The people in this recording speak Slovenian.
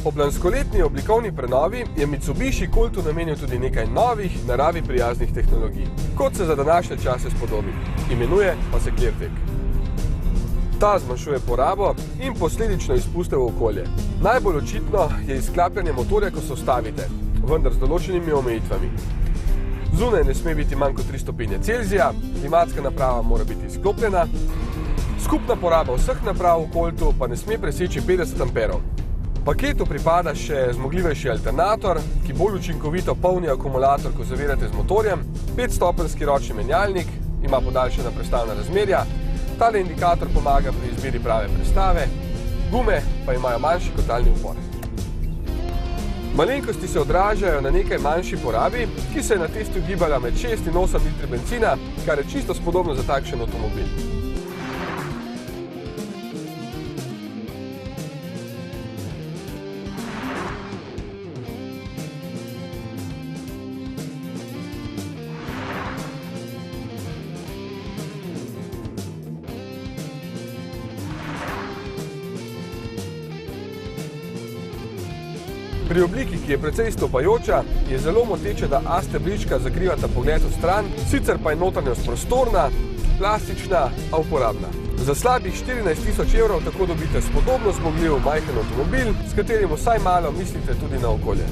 Ob lanskoletni oblikovni prenovi je Mitsubishi Coltu namenil tudi nekaj novih, naravi prijaznih tehnologij, kot se za današnje čase spodobi. Imenuje pa se ClearTech. Ta zmanjšuje porabo in posledično izpuste v okolje. Najbolj očitno je izklapljanje motorja, ko se ustavite, vendar z določenimi omejitvami. Zunaj ne sme biti manj kot 3 stopinje Celzija, klimatska naprava mora biti izklopljena, skupna poraba vseh naprav v Coltu pa ne sme preseči 50 amperov. Paketu pripada še zmogljivejši alternator, ki bolj učinkovito polni akumulator, ko zavirate z motorjem, 5-stopenjski ročni menjalnik, ima podaljšana prestavna razmerja, tale indikator pomaga pri izbiri prave prestave, gume pa imajo manjši kotalni upor. Malenkosti se odražajo na nekaj manjši porabi, ki se je na testu gibala med 6 in 8 litri bencina, kar je čisto spodobno za takšen avtomobil. Pri obliki, ki je precej stopajoča, je zelo moteče, da A stebrička zakrivata pogled v stran, sicer pa je notranjost prostorna, plastična, a uporabna. Za slabih 14.000 evrov tako dobite spodobno zmogljiv majhen avtomobil, s katerim vsaj malo mislite tudi na okolje.